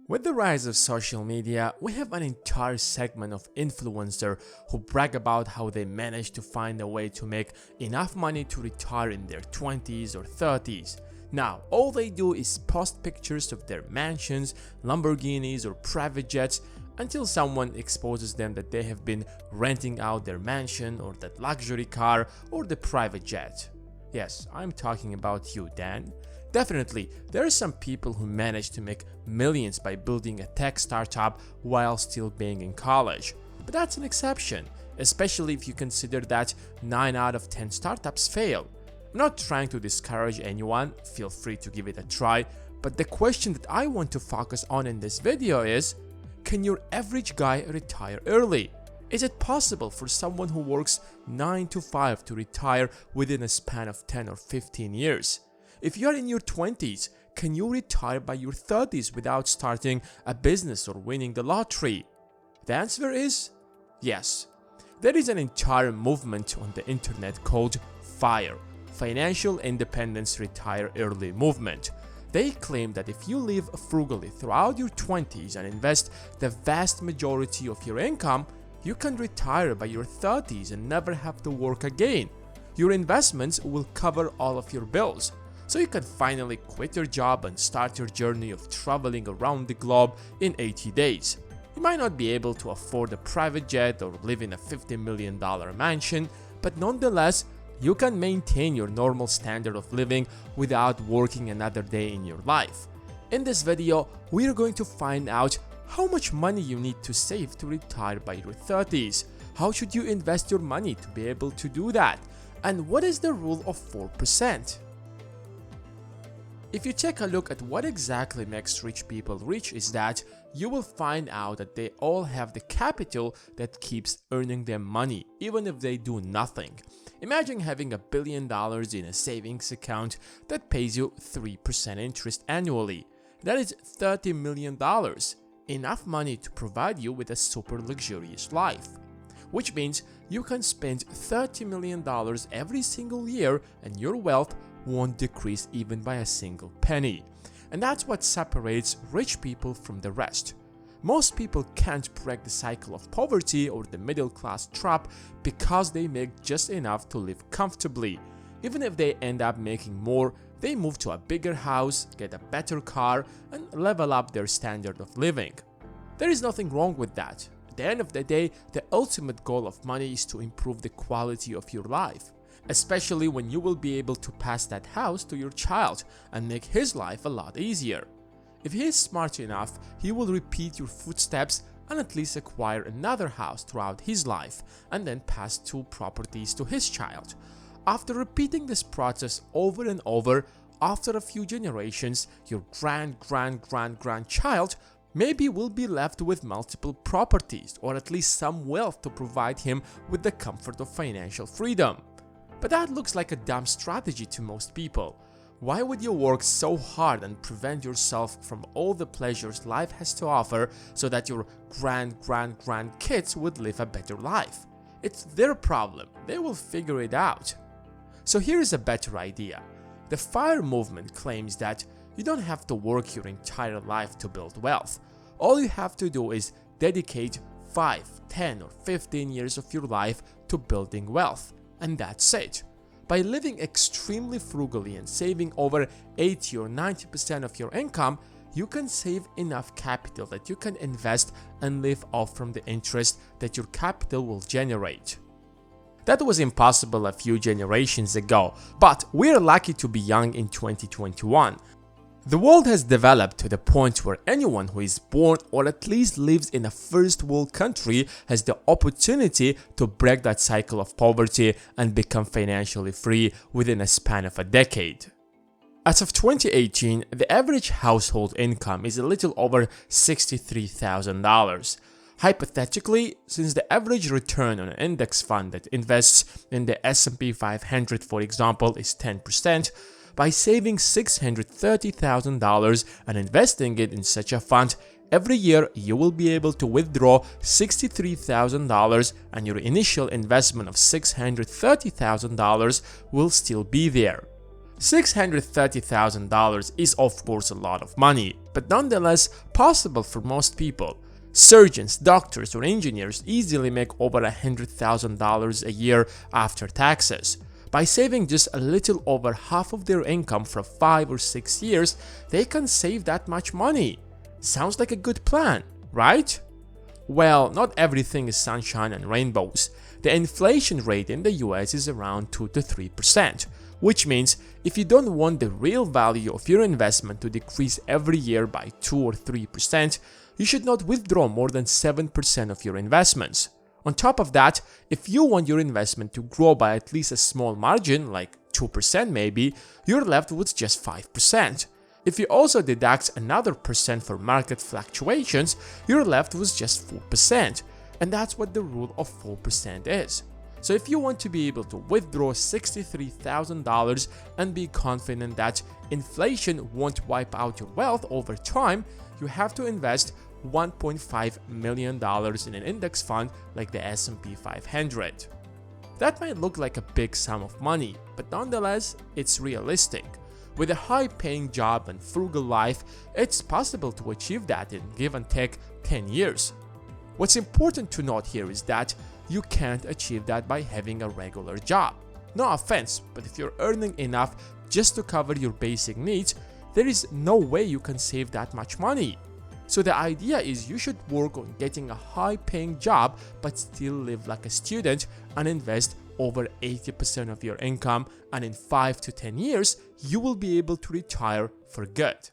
With the rise of social media, we have an entire segment of influencers who brag about how they managed to find a way to make enough money to retire in their 20s or 30s. Now, all they do is post pictures of their mansions, Lamborghinis or private jets until someone exposes them that they have been renting out their mansion or that luxury car or the private jet. Yes, I'm talking about you, Dan. Definitely, there are some people who manage to make millions by building a tech startup while still being in college. But that's an exception, especially if you consider that 9 out of 10 startups fail. I'm not trying to discourage anyone, feel free to give it a try, but the question that I want to focus on in this video is, can your average guy retire early? Is it possible for someone who works 9 to 5 to retire within a span of 10 or 15 years? If you are in your 20s, can you retire by your 30s without starting a business or winning the lottery? The answer is yes. There is an entire movement on the internet called FIRE, Financial Independence Retire Early Movement. They claim that if you live frugally throughout your 20s and invest the vast majority of your income, you can retire by your 30s and never have to work again. Your investments will cover all of your bills. So you can finally quit your job and start your journey of traveling around the globe in 80 days. You might not be able to afford a private jet or live in a $50 million mansion, but nonetheless, you can maintain your normal standard of living without working another day in your life. In this video, we are going to find out how much money you need to save to retire by your 30s. How should you invest your money to be able to do that? And what is the rule of 4%? If you take a look at what exactly makes rich people rich is that you will find out that they all have the capital that keeps earning them money, even if they do nothing. Imagine having $1 billion in a savings account that pays you 3% interest annually. That is $30 million, enough money to provide you with a super luxurious life. Which means you can spend $30 million every single year and your wealth won't decrease even by a single penny. And that's what separates rich people from the rest. Most people can't break the cycle of poverty or the middle class trap because they make just enough to live comfortably. Even if they end up making more, they move to a bigger house, get a better car, and level up their standard of living. There is nothing wrong with that. At the end of the day, the ultimate goal of money is to improve the quality of your life. Especially when you will be able to pass that house to your child and make his life a lot easier. If he is smart enough, he will repeat your footsteps and at least acquire another house throughout his life and then pass 2 properties to his child. After repeating this process over and over, after a few generations, your grandchild maybe will be left with multiple properties or at least some wealth to provide him with the comfort of financial freedom. But that looks like a dumb strategy to most people. Why would you work so hard and prevent yourself from all the pleasures life has to offer so that your grandkids would live a better life? It's their problem. They will figure it out. So here is a better idea. The FIRE movement claims that you don't have to work your entire life to build wealth. All you have to do is dedicate 5, 10 or 15 years of your life to building wealth. And that's it. By living extremely frugally and saving over 80 or 90% of your income, you can save enough capital that you can invest and live off from the interest that your capital will generate. That was impossible a few generations ago, but we're lucky to be young in 2021. The world has developed to the point where anyone who is born or at least lives in a first world country has the opportunity to break that cycle of poverty and become financially free within a span of a decade. As of 2018, the average household income is a little over $63,000. Hypothetically, since the average return on an index fund that invests in the S&P 500, for example, is 10%, by saving $630,000 and investing it in such a fund, every year you will be able to withdraw $63,000 and your initial investment of $630,000 will still be there. $630,000 is of course a lot of money, but nonetheless possible for most people. Surgeons, doctors, or engineers easily make over $100,000 a year after taxes. By saving just a little over half of their income for 5 or 6 years, they can save that much money. Sounds like a good plan, right? Well, not everything is sunshine and rainbows. The inflation rate in the US is around 2 to 3%, which means if you don't want the real value of your investment to decrease every year by 2 or 3%, you should not withdraw more than 7% of your investments. On top of that, if you want your investment to grow by at least a small margin, like 2% maybe, you're left with just 5%. If you also deduct another percent for market fluctuations, you're left with just 4%. And that's what the rule of 4% is. So if you want to be able to withdraw $63,000 and be confident that inflation won't wipe out your wealth over time, you have to invest $1.5 million in an index fund like the S&P 500. That might look like a big sum of money, but nonetheless, it's realistic. With a high-paying job and frugal life, it's possible to achieve that in give and take 10 years. What's important to note here is that you can't achieve that by having a regular job. No offense, but if you're earning enough just to cover your basic needs, there is no way you can save that much money. So the idea is you should work on getting a high-paying job but still live like a student and invest over 80% of your income, and in 5 to 10 years, you will be able to retire for good.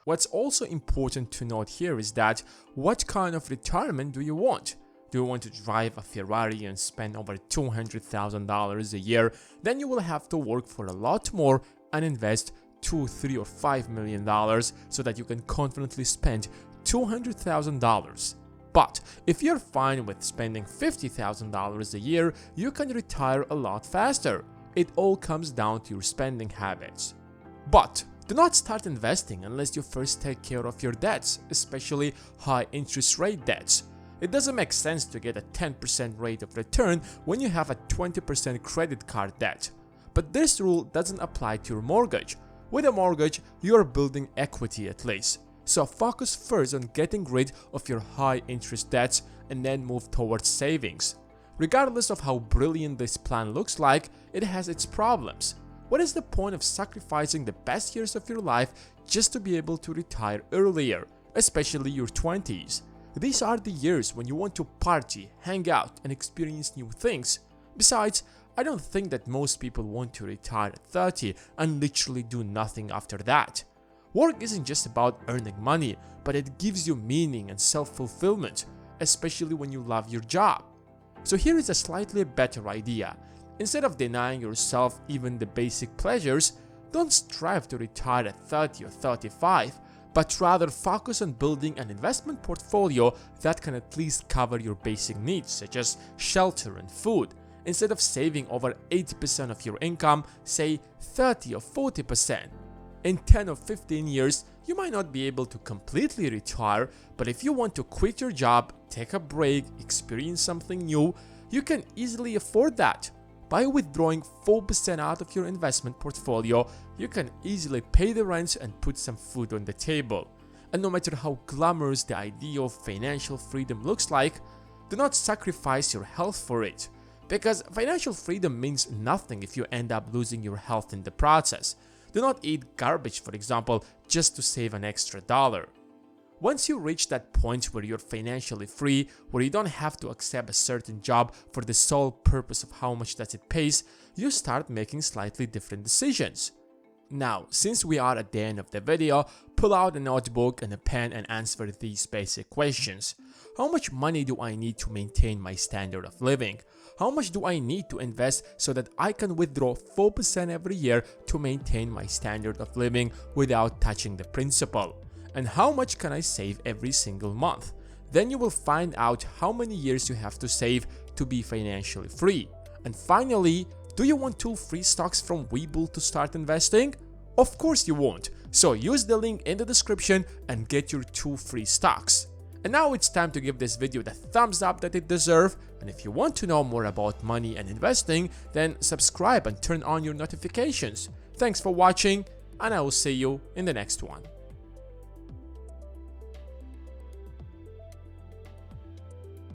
What's also important to note here is that what kind of retirement do you want? Do you want to drive a Ferrari and spend over $200,000 a year? Then you will have to work for a lot more and invest $2, $3, or $5 million so that you can confidently spend $200,000. But if you're fine with spending $50,000 a year, you can retire a lot faster. It all comes down to your spending habits. But do not start investing unless you first take care of your debts, especially high interest rate debts. It doesn't make sense to get a 10% rate of return when you have a 20% credit card debt. But this rule doesn't apply to your mortgage. With a mortgage, you are building equity at least. So focus first on getting rid of your high interest debts and then move towards savings. Regardless of how brilliant this plan looks like, it has its problems. What is the point of sacrificing the best years of your life just to be able to retire earlier, especially your 20s? These are the years when you want to party, hang out, and experience new things. Besides, I don't think that most people want to retire at 30 and literally do nothing after that. Work isn't just about earning money, but it gives you meaning and self-fulfillment, especially when you love your job. So here is a slightly better idea. Instead of denying yourself even the basic pleasures, don't strive to retire at 30 or 35, but rather focus on building an investment portfolio that can at least cover your basic needs such as shelter and food. Instead of saving over 80% of your income, say 30 or 40%. In 10 or 15 years, you might not be able to completely retire, but if you want to quit your job, take a break, experience something new, you can easily afford that. By withdrawing 4% out of your investment portfolio, you can easily pay the rent and put some food on the table. And no matter how glamorous the idea of financial freedom looks like, do not sacrifice your health for it. Because financial freedom means nothing if you end up losing your health in the process. Do not eat garbage, for example, just to save an extra dollar. Once you reach that point where you're financially free, where you don't have to accept a certain job for the sole purpose of how much that it pays, you start making slightly different decisions. Now, since we are at the end of the video, pull out a notebook and a pen and answer these basic questions. How much money do I need to maintain my standard of living? How much do I need to invest so that I can withdraw 4% every year to maintain my standard of living without touching the principal? And how much can I save every single month? Then you will find out how many years you have to save to be financially free. And finally, do you want 2 free stocks from Webull to start investing? Of course you won't. So use the link in the description and get your 2 free stocks. And now it's time to give this video the thumbs up that it deserves. And if you want to know more about money and investing, then subscribe and turn on your notifications. Thanks for watching, and I will see you in the next one.